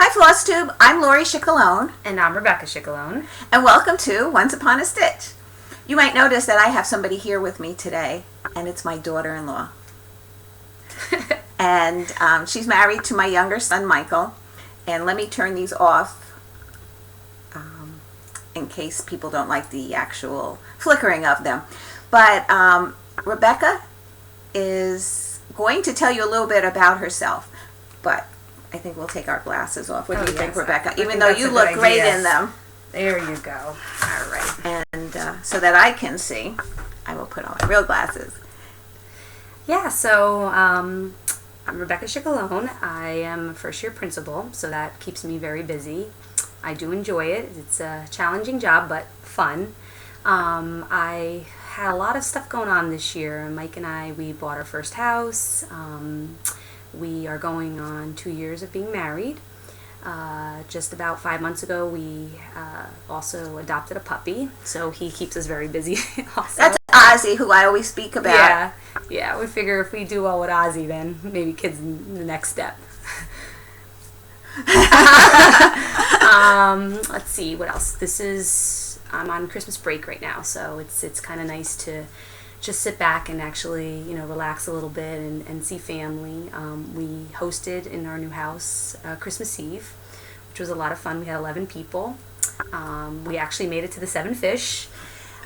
Hi Flosstube, I'm Lori Schickalone. And I'm Rebekah Schickalone. And welcome to Once Upon a Stitch. You might notice that I have somebody here with me today, and it's my daughter-in-law. And she's married to my younger son, Michael. And let me turn these off in case people don't like the actual flickering of them. But Rebekah is going to tell you a little bit about herself. But I think we'll take our glasses off. What do you think, Rebekah? Even though you look great in them. There you go. All right. And so that I can see, I will put on my real glasses. Yeah, so I'm Rebekah Schickalone. I am a first-year principal, so that keeps me very busy. I do enjoy it. It's a challenging job, but fun. I had a lot of stuff going on this year. Mike and I, we bought our first house. We are going on 2 years of being married. Just about 5 months ago, we also adopted a puppy, so he keeps us very busy also. That's Ozzy, who I always speak about. Yeah, we figure if we do well with Ozzy, then maybe kids in the next step. Let's see, what else? I'm on Christmas break right now, so it's kind of nice to just sit back and actually, relax a little bit and see family. We hosted in our new house Christmas Eve, which was a lot of fun. We had 11 people. We actually made it to the 7 fish.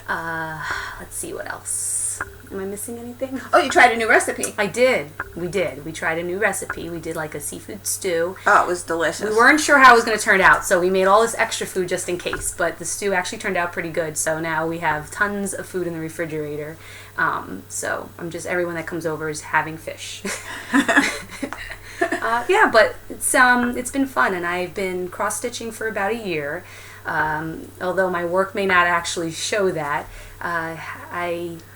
Let's see, what else? Am I missing anything? Oh, you tried a new recipe. I did. We did. We tried a new recipe. We did like a seafood stew. Oh, it was delicious. We weren't sure how it was going to turn out, so we made all this extra food just in case. But the stew actually turned out pretty good, so now we have tons of food in the refrigerator. So everyone that comes over is having fish. Yeah, but it's been fun, and I've been cross-stitching for about a year. Although my work may not actually show that.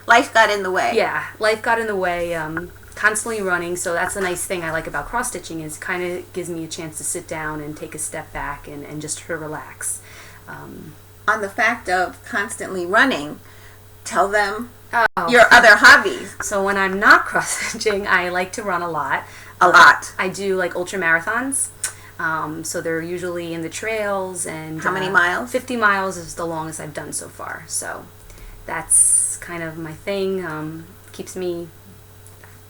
Life got in the way. Yeah, life got in the way. Constantly running, so that's the nice thing I like about cross-stitching is kind of gives me a chance to sit down and take a step back and just to relax. On the fact of constantly running, tell them your other hobbies. So when I'm not cross-stitching, I like to run a lot. I do like ultra marathons. So they're usually in the trails. And how many miles? 50 miles is the longest I've done so far. So that's kind of my thing. Keeps me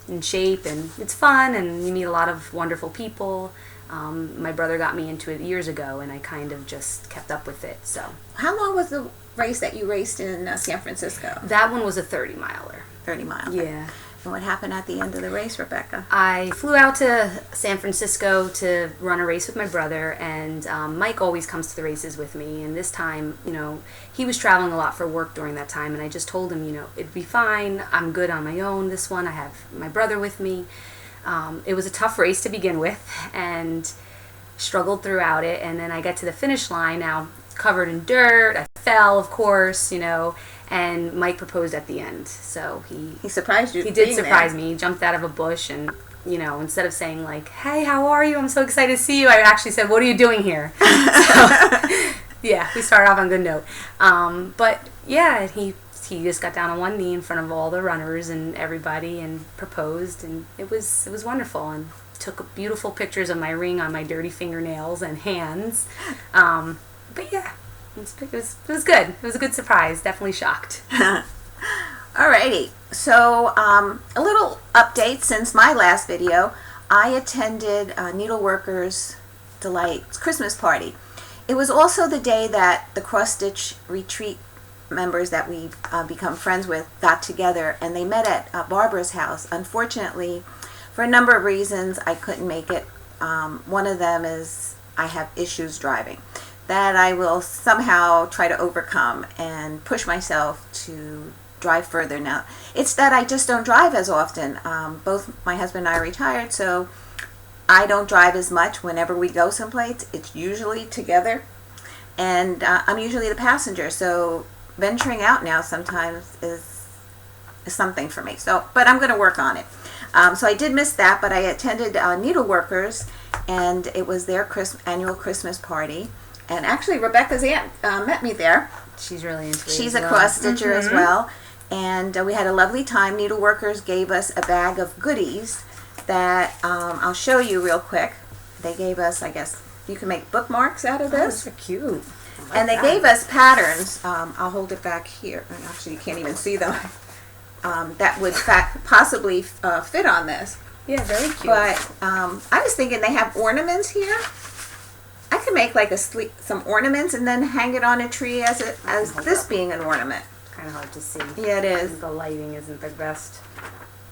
in shape, and it's fun, and you meet a lot of wonderful people. My brother got me into it years ago, and I kind of just kept up with it. So how long was the race that you raced in San Francisco? That one was a 30-miler. 30 miles. Yeah. And what happened at the end of the race, Rebekah? I flew out to San Francisco to run a race with my brother, and Mike always comes to the races with me. And this time, he was traveling a lot for work during that time, and I just told him, it'd be fine. I'm good on my own. This one, I have my brother with me. It was a tough race to begin with, and struggled throughout it. And then I got to the finish line, now covered in dirt. I fell, of course, and Mike proposed at the end. So he surprised you. He did surprise me. He jumped out of a bush, and instead of saying like, "Hey, how are you? I'm so excited to see you," I actually said, "What are you doing here?" So, yeah, we started off on a good note. But yeah, he just got down on one knee in front of all the runners and everybody and proposed, and it was wonderful, and took beautiful pictures of my ring on my dirty fingernails and hands. But yeah. It was good. It was a good surprise. Definitely shocked. Alrighty. So, a little update since my last video. I attended Needleworkers Delight's Christmas party. It was also the day that the cross-stitch retreat members that we've become friends with got together, and they met at Barbara's house. Unfortunately, for a number of reasons, I couldn't make it. One of them is I have issues driving that I will somehow try to overcome and push myself to drive further. Now, it's that I just don't drive as often. Both my husband and I are retired, so I don't drive as much. Whenever we go someplace, it's usually together, and I'm usually the passenger, so venturing out now sometimes is something for me. So, but I'm going to work on it. So I did miss that, but I attended Needleworkers, and it was their annual Christmas party. And actually, Rebekah's aunt met me there. She's really into it. She's a cross-stitcher as well. And we had a lovely time. Needleworkers gave us a bag of goodies that I'll show you real quick. They gave us, I guess, You can make bookmarks out of Oh, this. those are cute. I like And they that. gave us patterns. I'll hold it back here. Actually, you can't even see them. That would possibly fit on this. Yeah, very cute. But I was thinking they have ornaments here. I could make like some ornaments and then hang it on a tree as this being an ornament. Kind of hard to see. Yeah, it is. The lighting isn't the best.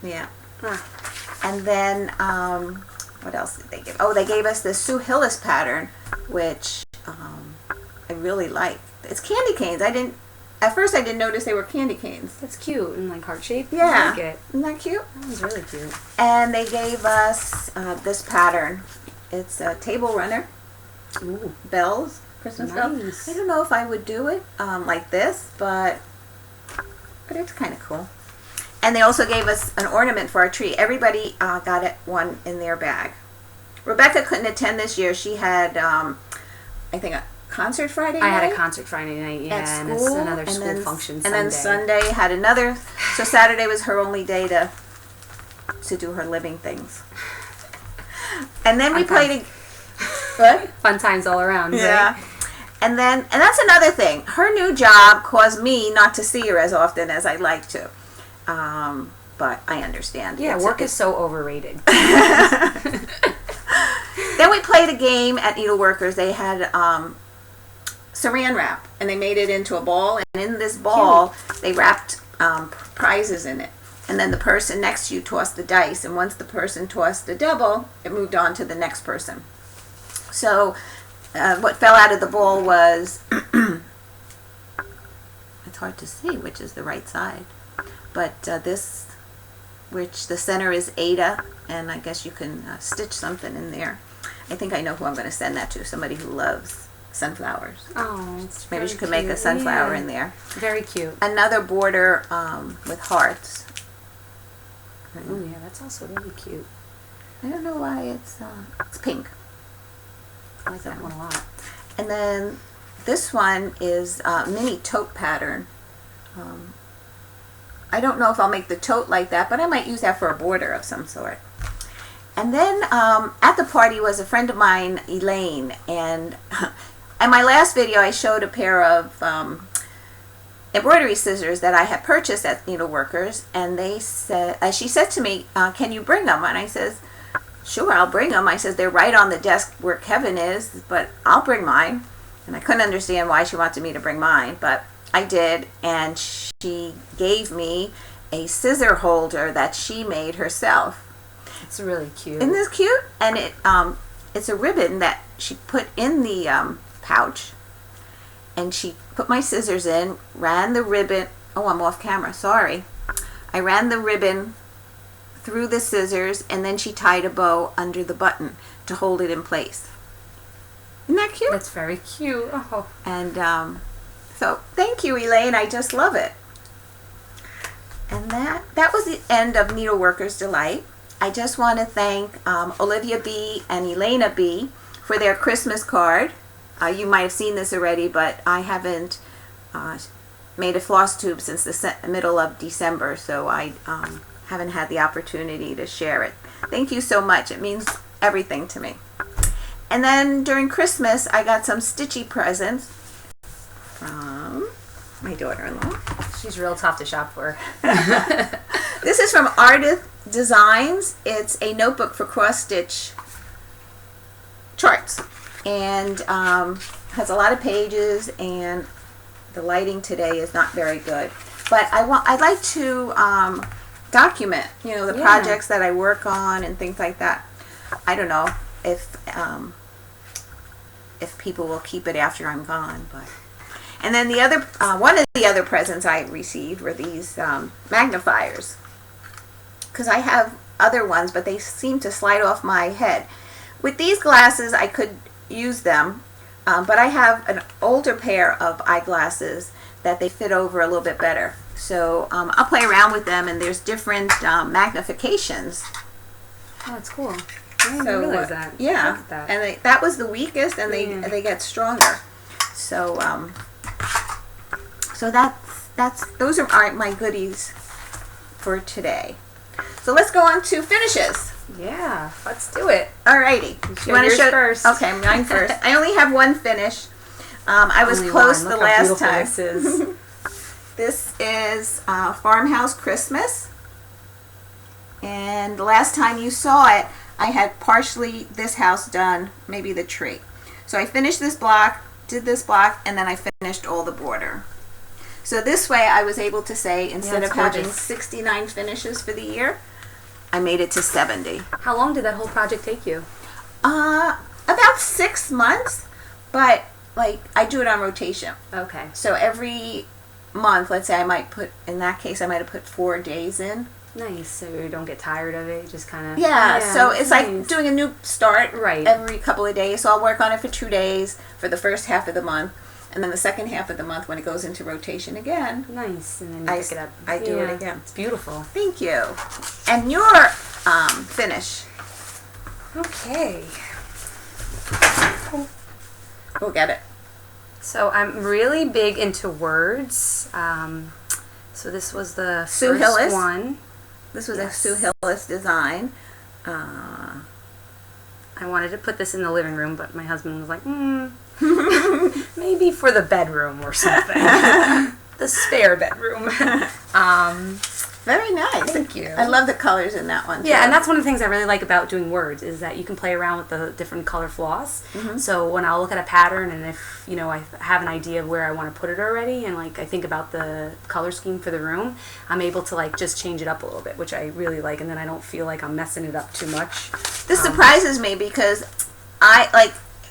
Yeah. Huh. And then what else did they give? Oh, they gave us the Sue Hillis pattern, which I really like. It's candy canes. At first I didn't notice they were candy canes. That's cute and like heart shaped. Yeah. I like it. Isn't that cute? That was really cute. And they gave us this pattern. It's a table runner. Ooh. Bells. Christmas bells. Nice. I don't know if I would do it like this, but it's kind of cool. And they also gave us an ornament for our tree. Everybody got one in their bag. Rebekah couldn't attend this year. She had, I think, a concert Friday night. I had a concert Friday night, yeah, at and school, another school function Sunday. And then Sunday had another. So Saturday was her only day to do her living things. And then we played. What? Fun times all around. Yeah. Right? And that's another thing. Her new job caused me not to see her as often as I'd like to. But I understand. Yeah, work is so overrated. Then we played a game at Needleworkers. They had saran wrap, and they made it into a ball. And in this ball, they wrapped prizes in it. And then the person next to you tossed the dice. And once the person tossed the double, it moved on to the next person. So what fell out of the ball was, it's hard to see which is the right side. But this, which the center is Ada, and I guess you can stitch something in there. I think I know who I'm going to send that to, somebody who loves sunflowers. Oh, it's Maybe she could make a sunflower in there. Very cute. Another border with hearts. Oh yeah, that's also really cute. I don't know why it's pink. I like that one a lot. And then this one is a mini tote pattern. I don't know if I'll make the tote like that, but I might use that for a border of some sort. And then at the party was a friend of mine, Elena, and in my last video I showed a pair of embroidery scissors that I had purchased at Needleworkers, and she said to me, can you bring them? And I says, sure, I'll bring them. I says, they're right on the desk where Kevin is, but I'll bring mine. And I couldn't understand why she wanted me to bring mine, but I did, and she gave me a scissor holder that she made herself. It's really cute. Isn't this cute? And it's a ribbon that she put in the pouch, and she put my scissors in, ran the ribbon, oh, I'm off camera, sorry. I ran the ribbon through the scissors, and then she tied a bow under the button to hold it in place. Isn't that cute? That's very cute. Oh. And so thank you, Elaine. I just love it. And that was the end of Needleworkers Delight. I just want to thank Olivia B. and Elena B. for their Christmas card. You might have seen this already, but I haven't made a floss tube since the middle of December, so I haven't had the opportunity to share it. Thank you so much. It means everything to me. And then during Christmas, I got some stitchy presents from my daughter-in-law. She's real tough to shop for. This is from Artist Designs. It's a notebook for cross-stitch charts, and has a lot of pages, and the lighting today is not very good. But I'd like to document, the projects that I work on and things like that. I don't know if people will keep it after I'm gone, but. And then the other one of the other presents I received were these magnifiers, because I have other ones, but they seem to slide off my head. With these glasses, I could use them, but I have an older pair of eyeglasses that they fit over a little bit better. So I'll play around with them, and there's different magnifications. Oh, that's cool. I didn't realize that. Yeah, Look at that. and that was the weakest, and they get stronger. So so those are my goodies for today. So let's go on to finishes. Yeah, let's do it. Alrighty. You want to show first? Okay, mine first. I only have one finish. I was Only close one. the Look how last beautiful time. this is. This is Farmhouse Christmas. And the last time you saw it, I had partially this house done, maybe the tree. So I finished this block, did this block, and then I finished all the border. So this way I was able to say, instead of having 69 finishes for the year, I made it to 70. How long did that whole project take you? About 6 months, but like I do it on rotation. Okay. So every month, let's say I might put, in that case, I might have put 4 days in. Nice, so you don't get tired of it, just kind of... Yeah, so it's nice. like doing a new start Right. every couple of days. So I'll work on it for 2 days for the first half of the month. And then the second half of the month, when it goes into rotation again, Nice, and then you pick it up. I do it again. It's beautiful. Thank you. And your finish. Okay. We'll get it. So I'm really big into words. So this was the Sue first Hillis? one. This was a Sue Hillis design. I wanted to put this in the living room, but my husband was like, maybe for the bedroom or something. The spare bedroom. Very nice. Thank you. I love the colors in that one, too. Yeah, and that's one of the things I really like about doing words is that you can play around with the different color floss. Mm-hmm. So when I'll look at a pattern and if, you know, I have an idea of where I want to put it already and like I think about the color scheme for the room, I'm able to like just change it up a little bit, which I really like, and then I don't feel like I'm messing it up too much. This surprises me because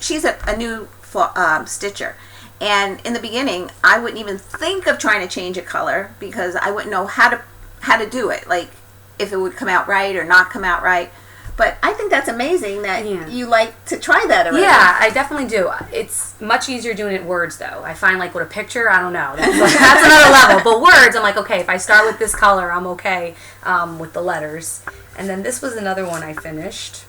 she's a new stitcher. And in the beginning, I wouldn't even think of trying to change a color because I wouldn't know how to do it, like if it would come out right or not come out right. But I think that's amazing that you like to try that already. Yeah, I definitely do. It's much easier doing it words, though. I find, like, with a picture, I don't know. That's another level. But words, I'm like, okay, if I start with this color, I'm okay with the letters. And then this was another one I finished,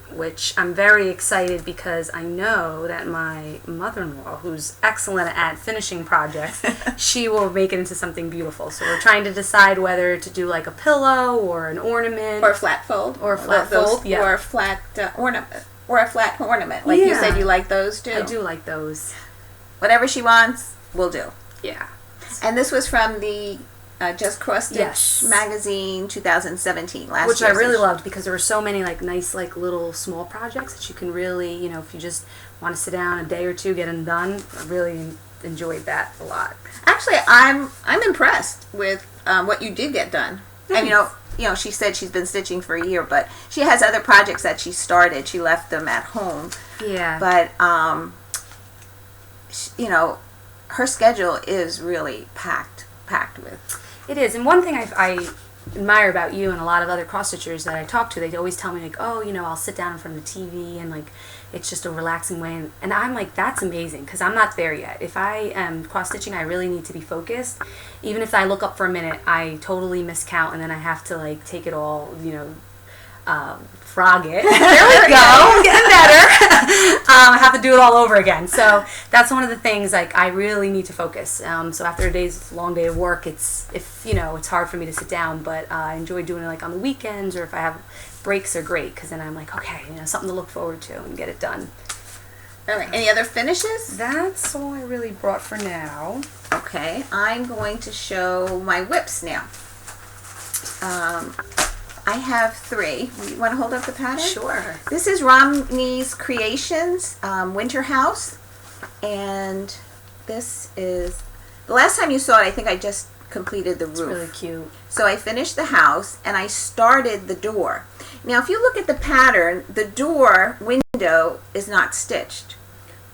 which I'm very excited because I know that my mother-in-law, who's excellent at finishing projects, she will make it into something beautiful. So we're trying to decide whether to do like a pillow or an ornament. Or a flat fold. Or a flat fold, yeah. Or a flat ornament. Or a flat ornament. Like you said, you like those too. I do like those. Whatever she wants, we'll do. Yeah. And this was from the Just Cross Stitch magazine 2017, which I really loved because there were so many like nice like little small projects that you can really, you know, if you just want to sit down a day or two, get them done. I really enjoyed that a lot. Actually, I'm impressed with what you did get done. Nice. And you know, she said she's been stitching for a year, but she has other projects that she started. She left them at home. Yeah. But you know, her schedule is really packed with. It is, and one thing I admire about you and a lot of other cross stitchers that I talk to, they always tell me like, oh, you know, I'll sit down in front of the TV and like it's just a relaxing way, and I'm like, that's amazing because I'm not there yet. If I am cross stitching, I really need to be focused. Even if I look up for a minute, I totally miscount, and then I have to like take it all, you know, frog it. There we go. Getting better. I have to do it all over again. So that's one of the things, like, I really need to focus. So after a long day of work, it's hard for me to sit down, but I enjoy doing it like on the weekends, or if I have breaks are great, because then I'm like, okay, you know, something to look forward to and get it done. All right. Any other finishes? That's all I really brought for now. Okay. I'm going to show my whips now. I have 3. You want to hold up the pattern? Sure. This is Romney's Creations Winter House, and this is the last time you saw it. I think I just completed the roof. It's really cute. So I finished the house and I started the door. Now, if you look at the pattern, the door window is not stitched.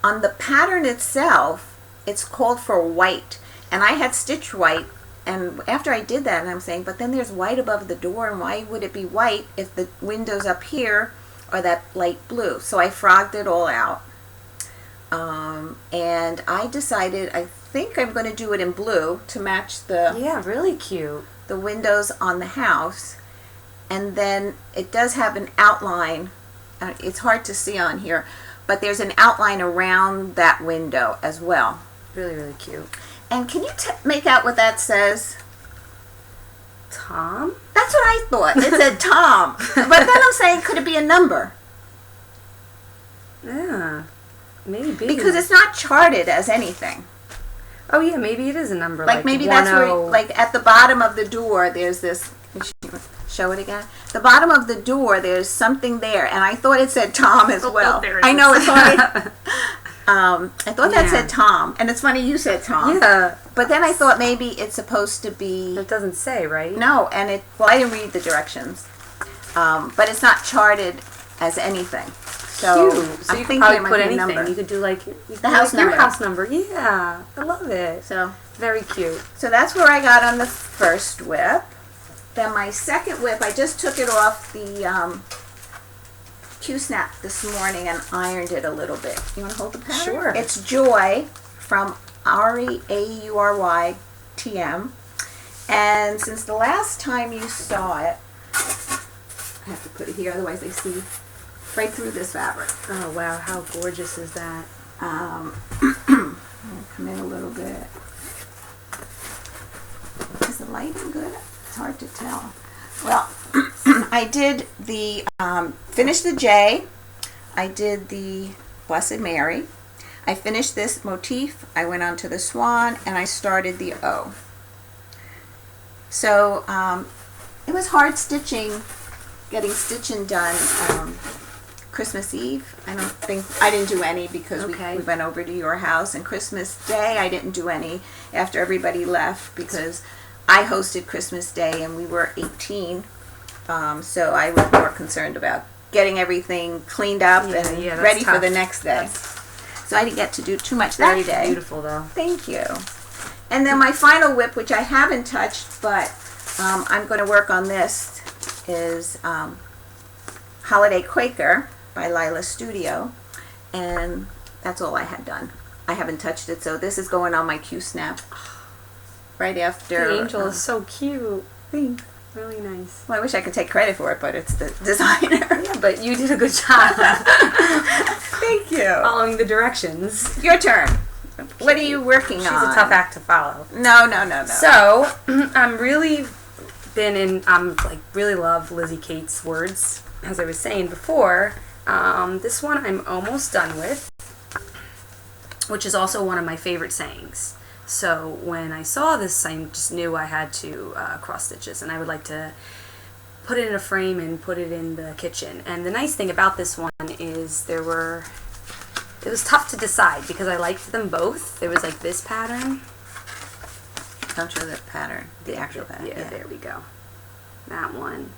On the pattern itself, it's called for white, and I had stitched white. And after I did that, and I'm saying, but then there's white above the door, and why would it be white if the window's up here are that light blue? So I frogged it all out. And I decided, I think I'm going to do it in blue to match the really cute, the windows on the house. And then it does have an outline. It's hard to see on here, but there's an outline around that window as well. Really, really cute. And can you make out what that says? Tom? That's what I thought. It said Tom. But then I'm saying, could it be a number? Yeah, maybe. Because it's not charted as anything. Oh yeah, maybe it is a number. Like maybe that's where, like at the bottom of the door, there's this. Show it again. The bottom of the door, there's something there, and I thought it said Tom as well. There it I is. know it's funny. I thought that said Tom, and it's funny you said Tom. Yeah. But then I thought maybe it's supposed to be. It doesn't say, right? No, and it. Well, I didn't read the directions, but it's not charted as anything. So Cute. So I'm you could thinking probably it might put be a anything. number. You could do like The house number. Your house number. Yeah, I love it. So Very cute. that's where I got on the first whip. Then my second whip, I just took it off the Q-snap this morning and ironed it a little bit. You want to hold the pattern? Sure. It's Joy from Ari, A-U-R-Y, T-M. And since the last time you saw it, I have to put it here, otherwise they see right through this fabric. Oh wow, how gorgeous is that? I'll come in a little bit. Is the lighting good? It's hard to tell. Well, I did the, finished the J. I did the Blessed Mary. I finished this motif. I went on to the Swan, and I started the O. So, it was hard stitching, getting stitching done Christmas Eve. I didn't do any because we went over to your house, and Christmas Day I didn't do any after everybody left because I hosted Christmas Day and we were 18, so I was more concerned about getting everything cleaned up and ready for the next day. So I didn't get to do too much that day. Beautiful though. Thank you. And then my final whip, which I haven't touched, but I'm going to work on this, is Holiday Quaker by Lila Studio, and that's all I had done. I haven't touched it, so this is going on my Q-snap right after. The angel is so cute. Thanks. Really nice. Well, I wish I could take credit for it, but it's the designer. Yeah, but you did a good job. Thank you. Following the directions. Your turn. What are you working on? She's a tough act to follow. No. So, I'm really really love Lizzie Kate's words. As I was saying before, this one I'm almost done with, which is also one of my favorite sayings. So when I saw this, I just knew I had to cross stitches, and I would like to put it in a frame and put it in the kitchen. And the nice thing about this one is it was tough to decide because I liked them both. There was like this pattern. Don't show the pattern, the actual pattern. Yeah, there we go. That one.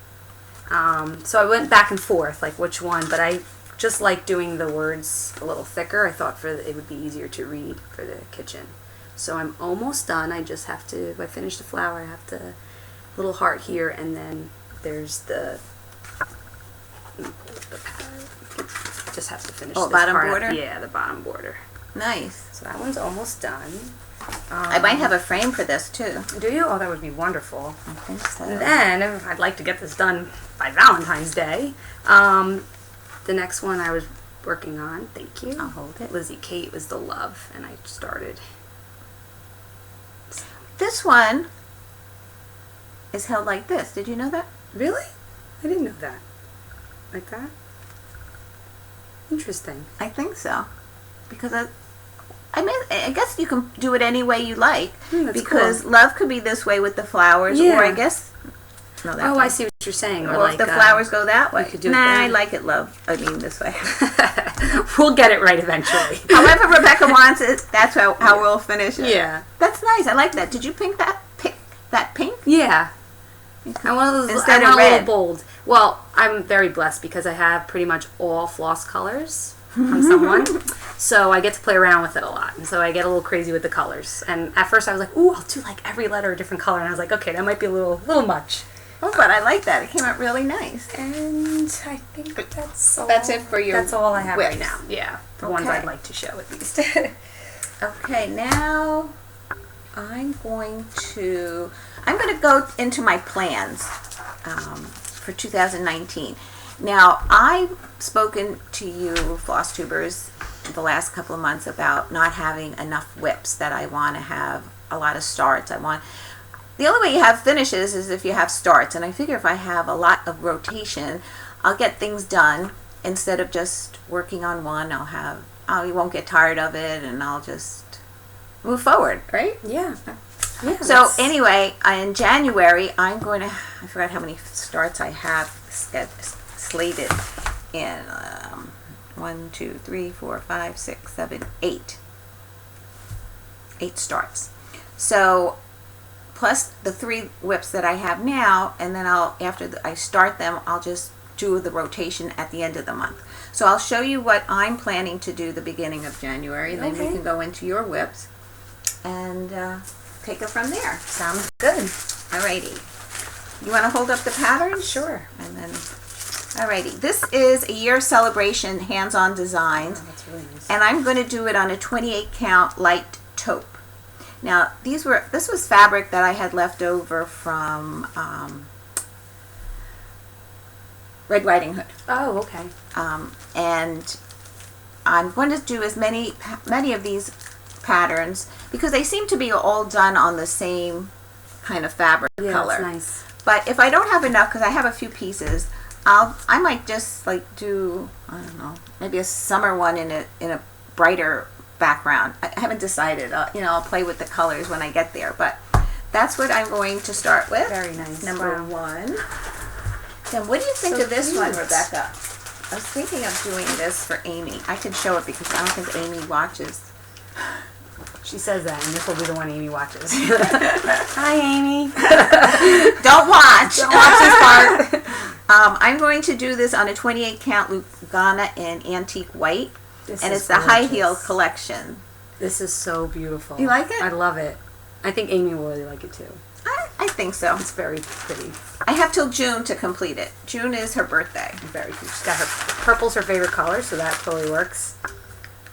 So I went back and forth, like which one, but I just like doing the words a little thicker. I thought it would be easier to read for the kitchen. So I'm almost done. I just have to, if I finish the flower, I have the little heart here, and then there's the pattern. Just have to finish this bottom part. border? Yeah, the bottom border. Nice. So that one's almost done. I might have a frame for this too. Do you? Oh, that would be wonderful. I think so. And then, I'd like to get this done by Valentine's Day. The next one I was working on, thank you. I'll hold it. Lizzie Kate was the love, and I started. This one is held like this. Did you know that? Really? I didn't know that. Like that? Interesting. I think so. Because I guess you can do it any way you like. That's because cool. love could be this way with the flowers, Yeah. or I guess. No, that way. I see what you're saying. Or if the flowers go that way. could do it nah, that I way. like it this way. We'll get it right eventually. However Rebekah wants it, that's how we'll finish it. Yeah. That's nice. I like that. Did you pick that pink? Yeah. I want those. Instead I want of a red. little bold. Well, I'm very blessed because I have pretty much all floss colors from someone, so I get to play around with it a lot, and so I get a little crazy with the colors. And at first, I was like, "Ooh, I'll do like every letter a different color," and I was like, "Okay, that might be a little much." Oh, but I like that. It came out really nice. And I think that's all. That's it for your That's all I have whips. right now. Yeah, the ones Okay. I'd like to show at least. Okay, now I'm going to go into my plans for 2019. Now, I've spoken to you, Flosstubers, the last couple of months about not having enough whips, that I want to have a lot of starts. The only way you have finishes is if you have starts, and I figure if I have a lot of rotation, I'll get things done instead of just working on one. You won't get tired of it, and I'll just move forward, right? Yeah. Yeah. So anyway, in January, I forgot how many starts I have slated in 1, 2, 3, 4, 5, 6, 7, 8. 8 starts. So plus the 3 whips that I have now, and then after I start them, I'll just do the rotation at the end of the month. So I'll show you what I'm planning to do the beginning of January, and then we can go into your whips and take it from there. Sounds good. Alrighty. You want to hold up the pattern? Sure. And then, alrighty. This is a year celebration hands-on designs. Oh, that's really nice. And I'm going to do it on a 28 count light taupe. Now, this was fabric that I had left over from Red Riding Hood. Oh, okay. And I'm going to do as many of these patterns because they seem to be all done on the same kind of fabric color. That's nice. But if I don't have enough, because I have a few pieces, I might just like do, I don't know, maybe a summer one in a brighter background. I haven't decided. I'll play with the colors when I get there. But that's what I'm going to start with. Very nice. Number 1. Then what do you think of this one, Rebekah? I was thinking of doing this for Amy. I could show it because I don't think Amy watches. She says that, and this will be the one Amy watches. Hi, Amy. Don't watch. Don't watch this part. I'm going to do this on a 28 count Lugana in antique white, and it's the gorgeous. high heel collection. This is so beautiful. You like it? I love it. I think Amy will really like it too. I think so. It's very pretty. I have till June to complete it. June is her birthday. Very cute. She's got purple's her favorite color, so that totally works.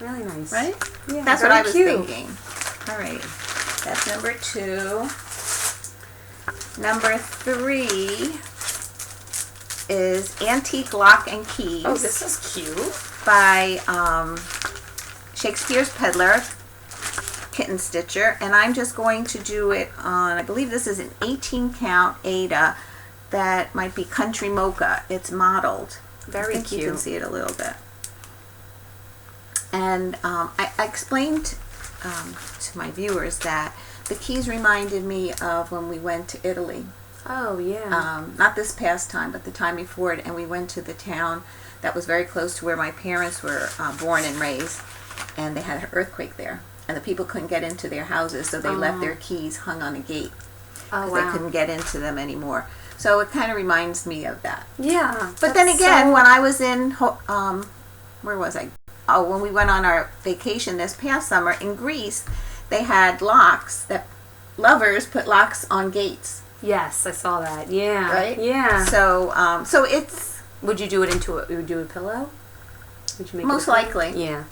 Really nice. Right? Yeah, That's what I was cute. thinking. All right. That's number 2. Number 3 is Antique Lock and Keys. Oh, this is cute. By Shakespeare's Peddler, Kitten Stitcher, and I'm just going to do it on, I believe this is an 18 count Ada that might be Country Mocha. It's modeled. Very I think cute. You can see it a little bit. And I explained to my viewers that the keys reminded me of when we went to Italy. Oh, yeah. Not this past time, but the time before it, and we went to the town that was very close to where my parents were born and raised, and they had an earthquake there, and the people couldn't get into their houses, so they left their keys hung on a gate because they couldn't get into them anymore. So it kind of reminds me of that. Yeah. But then again, when I was in, where was I? Oh, when we went on our vacation this past summer in Greece, they had locks that lovers put locks on gates. Yes, I saw that. Yeah. Right? Yeah. So, so it's... Would you do it would you do a pillow? Would you make most it a pillow? likely. Yeah.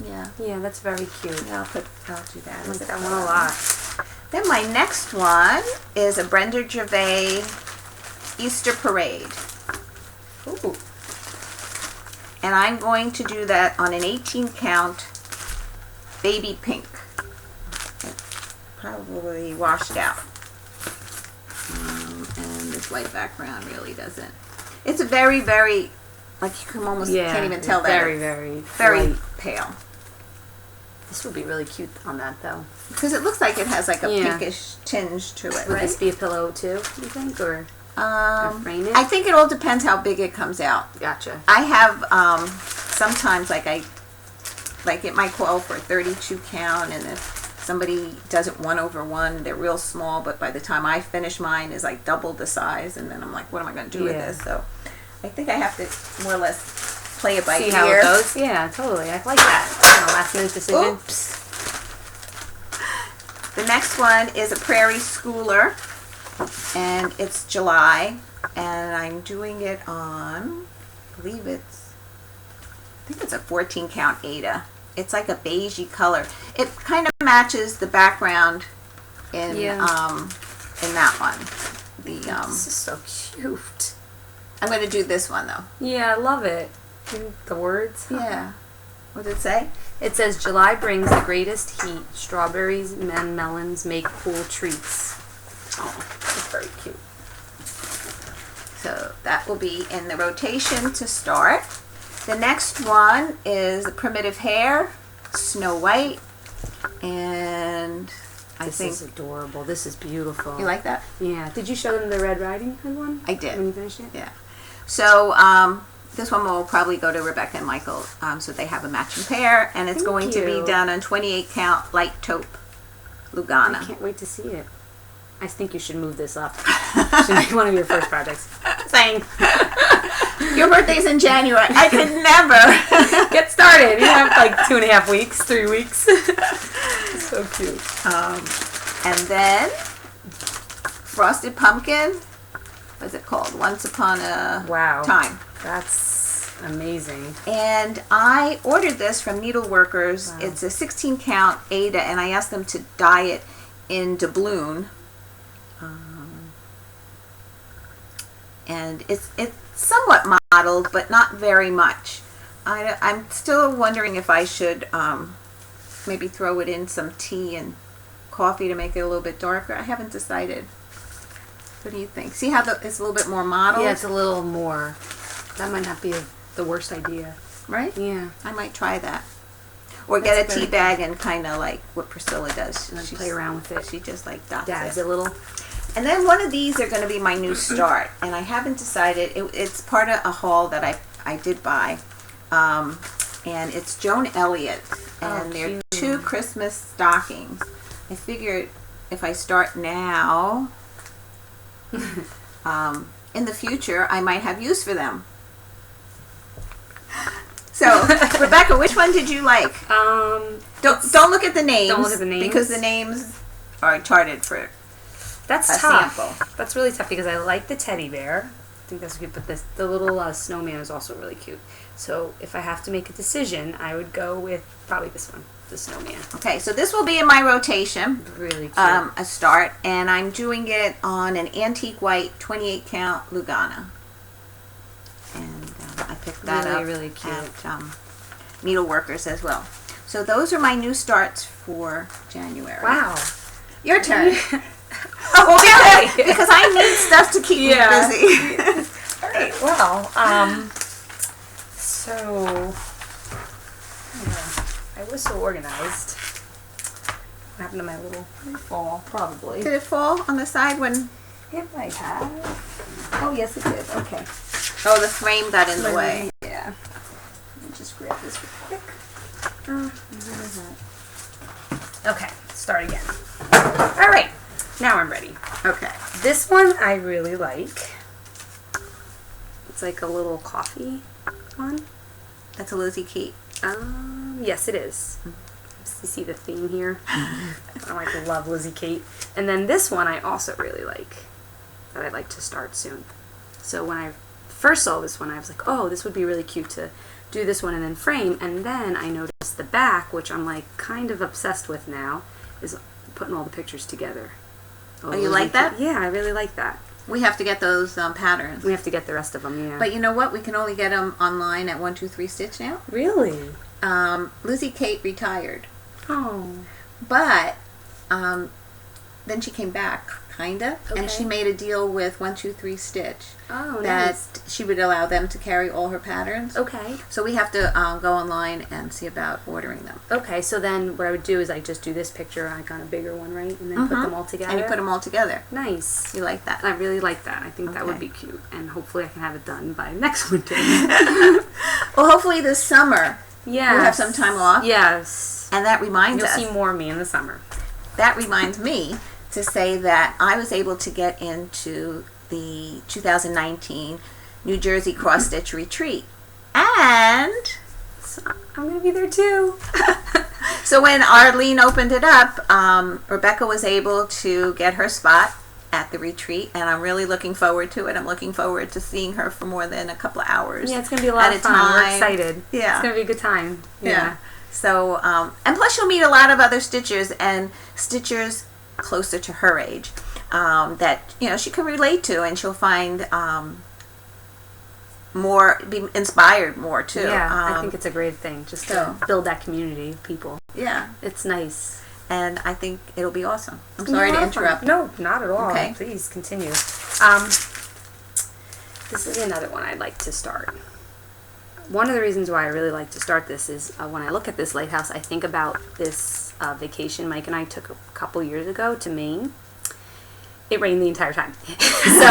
Yeah. Yeah, that's very cute. Yeah, I'll do that. I like that one a lot. Then my next one is a Brenda Gervais Easter Parade. Ooh. And I'm going to do that on an 18 count baby pink. It's probably washed out. And this white background really doesn't. It's a very, very, like you can almost can't even tell that. Very, very light. pale. This would be really cute on that, though. Because it looks like it has like a pinkish tinge to it, Would right? this be a pillow, too, you think, or frame it? I think it all depends how big it comes out. Gotcha. I have sometimes like it might call for a 32 count, and if somebody does it 1/1, they're real small, but by the time I finish mine is like double the size, and then I'm like, what am I going to do with this? So I think I have to more or less play it by ear. See how it goes? Yeah, totally. I like that. Last minute decision. Oops. The next one is a Prairie Schooler, and it's July, and I'm doing it on, I think it's a 14 count Ada. It's like a beigey color. It kind of matches the background in that one. This is so cute. I'm going to do this one though. Yeah, I love it. The words. Yeah. What did it say? It says, July brings the greatest heat. Strawberries and melons make cool treats. Oh, that's very cute. So that will be in the rotation to start. The next one is the Primitive Hare, Snow White, and This is adorable. This is beautiful. You like that? Yeah. Did you show them the Red Riding Hood one? I did. When you finished it? Yeah. So this one will probably go to Rebekah and Michael, so they have a matching pair, and it's going to be done on 28 count light taupe Lugana. I can't wait to see it. I think you should move this up. Should be one of your first projects. Saying. Your birthday's in January. I could never get started. You have like 2.5 weeks, 3 weeks. So cute. And then Frosted Pumpkin. What's it called? Once Upon a Time. That's amazing. And I ordered this from Needleworkers. Wow. It's a 16 count Ada, and I asked them to dye it in doubloon. And it's somewhat mottled, but not very much. I'm still wondering if I should maybe throw it in some tea and coffee to make it a little bit darker. I haven't decided. What do you think? See how it's a little bit more mottled? Yeah, it's a little more. That might not be the worst idea. Right? Yeah. I might try that. Or get a tea bag and kind of like what Priscilla does. And then play around with it. She just like dots dabs it a little. And then one of these are going to be my new start. And I haven't decided. It's part of a haul that I did buy. And it's Joan Elliott. And they're 2 Christmas stockings. I figured if I start now, in the future, I might have use for them. So, Rebekah, which one did you like? Don't look at the names. Don't look at the names. Because the names are charted for That's a tough. sample. That's really tough because I like the teddy bear. I think that's cute, but the little snowman is also really cute. So if I have to make a decision, I would go with probably this one, the snowman. Okay, so this will be in my rotation. Really cute. A start, and I'm doing it on an antique white 28 count Lugana. And I picked that up really cute. at Needleworkers as well. So those are my new starts for January. Wow. Your turn. Because I need stuff to keep me busy. All right. Well, so I was so organized. What happened to my little fall? Probably. Did it fall on the side when? It might have. Oh, yes, it did. Okay. Oh, the frame got in the way. Yeah. Let me just grab this real quick. Okay, start again. All right, now I'm ready. Okay. This one I really like. It's like a little coffee one. That's a Lizzie Kate. Yes, it is. You see the theme here? I love Lizzie Kate. And then this one I also really like, that I'd like to start soon. So when I first saw this one, I was like, oh, this would be really cute to do this one and then frame. And then I noticed the back, which I'm like kind of obsessed with now, is putting all the pictures together. Oh, you like that? Yeah, I really like that. We have to get those patterns. We have to get the rest of them, yeah. But you know what? We can only get them online at 123 Stitch now. Really? Lizzie Kate retired. Oh. But then she came back, kinda, and she made a deal with 123 Stitch. Oh, that nice. she would allow them to carry all her patterns. Okay. So we have to go online and see about ordering them. Okay, so then what I would do is I just do this picture, I got a bigger one, right? And then put them all together. And you put them all together. Nice. You like that? I really like that. I think that would be cute. And hopefully I can have it done by next winter. Well, hopefully this summer. Yeah. We'll have some time off. Yes. And that reminds us. You'll see more of me in the summer. That reminds me to say that I was able to get into the 2019 New Jersey Cross Stitch Retreat. And so I'm going to be there too. So when Arlene opened it up, Rebekah was able to get her spot at the retreat, and I'm really looking forward to it. I'm looking forward to seeing her for more than a couple of hours. Yeah, it's going to be a lot of fun. We're excited. Yeah. It's going to be a good time. Yeah. So, and plus you'll meet a lot of other stitchers, and stitchers closer to her age that, you know, she can relate to, and she'll find be inspired more too. Yeah, I think it's a great thing just to build that community of people. Yeah. It's nice. and I think it'll be awesome. I'm sorry to interrupt. No, not at all. Okay. Please continue. This is another one I'd like to start. One of the reasons why I really like to start this is when I look at this lighthouse, I think about this vacation Mike and I took a couple years ago to Maine. It rained the entire time. So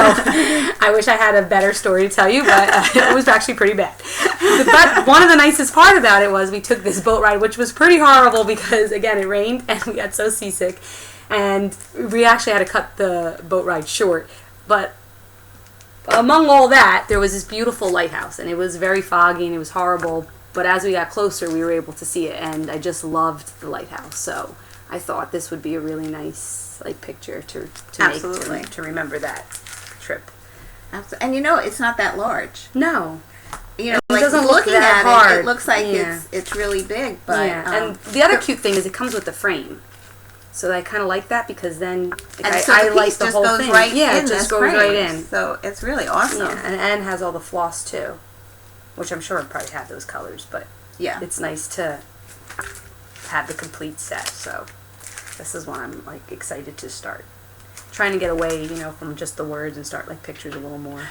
I wish I had a better story to tell you, but it was actually pretty bad. But one of the nicest part about it was we took this boat ride, which was pretty horrible because, again, it rained and we got so seasick. And we actually had to cut the boat ride short. But among all that, there was this beautiful lighthouse, and it was very foggy and it was horrible. But as we got closer, we were able to see it, and I just loved the lighthouse. So I thought this would be a really nice picture to make to remember that trip. Absolutely. And you know, it's not that large. No. You know, it like doesn't look looking that at hard. it looks like it's really big, but and the other cute thing is it comes with the frame. So I kind of like that because then I like the whole thing. Right, it just goes right in. So it's really awesome. Yeah, and has all the floss too, which I'm sure would probably have those colors, but yeah, it's nice to have the complete set. So this is one I'm like excited to start. Trying to get away, you know, from just the words and start like pictures a little more.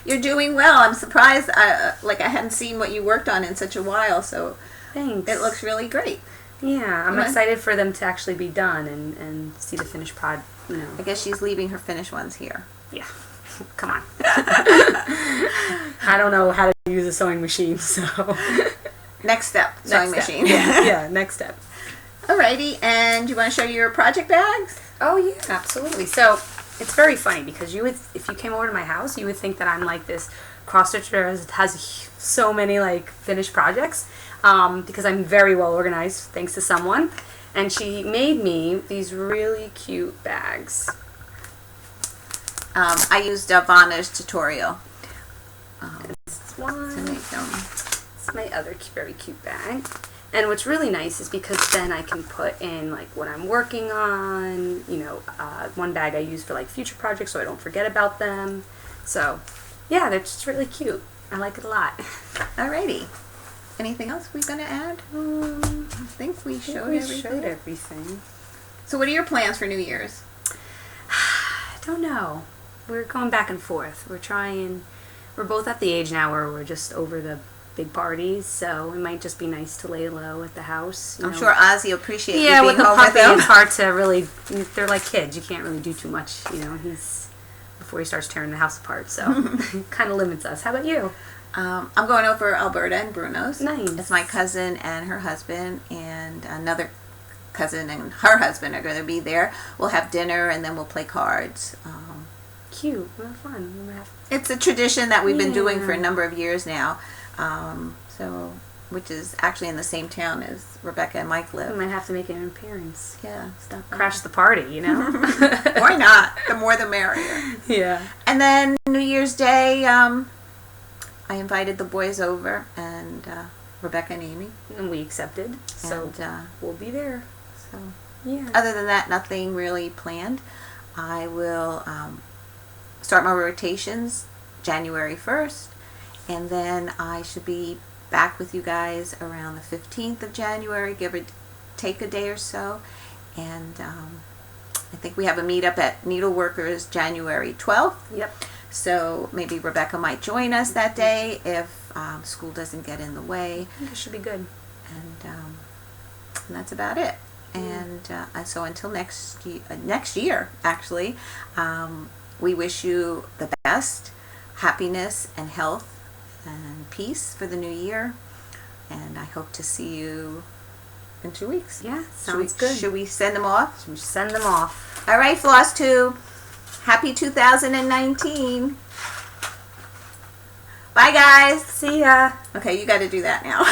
You're doing well. I'm surprised. I hadn't seen what you worked on in such a while, so thanks. It looks really great. Yeah, I'm excited for them to actually be done and see the finished product. You know, I guess she's leaving her finished ones here. Yeah, come on. I don't know how to use a sewing machine, so next step, sewing machine. Yeah, next step. Alrighty, and you want to show your project bags? Oh yeah, absolutely. So it's very funny because if you came over to my house, you would think that I'm like this cross stitcher that has so many like finished projects because I'm very well organized thanks to someone, and she made me these really cute bags. I used Vanna's tutorial This one. to make them. It's my other very cute bag. And what's really nice is because then I can put in like what I'm working on, you know, one bag I use for like future projects so I don't forget about them. So yeah, they're just really cute. I like it a lot. Alrighty. Anything else we're going to add? I think we showed everything. So what are your plans for New Year's? I don't know. We're going back and forth. We're both at the age now where we're just over the big parties, so it might just be nice to lay low at the house. I'm sure Ozzy appreciates you with being the home puppy, with him. it's hard to really, they're like kids. You can't really do too much, you know, before he starts tearing the house apart, so it kind of limits us. How about you? I'm going over Alberta and Bruno's. Nice. It's my cousin and her husband, and another cousin and her husband are going to be there. We'll have dinner, and then we'll play cards. Cute. Well, fun. It's a tradition that we've been doing for a number of years now. Which is actually in the same town as Rebekah and Mike live. We might have to make an appearance. Yeah, stop. Crash the party, you know? Why not? The more the merrier. Yeah. And then New Year's Day, I invited the boys over, and Rebekah and Amy. And we accepted, so we'll be there. So yeah. Other than that, nothing really planned. I will start my rotations January 1st. And then I should be back with you guys around the 15th of January, give or take a day or so. And I think we have a meetup at Needleworkers January 12th. Yep. So maybe Rebekah might join us that day if school doesn't get in the way. I think it should be good. And that's about it. And so until next year, actually, we wish you the best, happiness and health and peace for the new year, and I hope to see you in 2 weeks. Yeah, sounds good. Should we send them off? Send them off. All right, Flosstube. Happy 2019. Bye, guys. See ya. Okay, you got to do that now.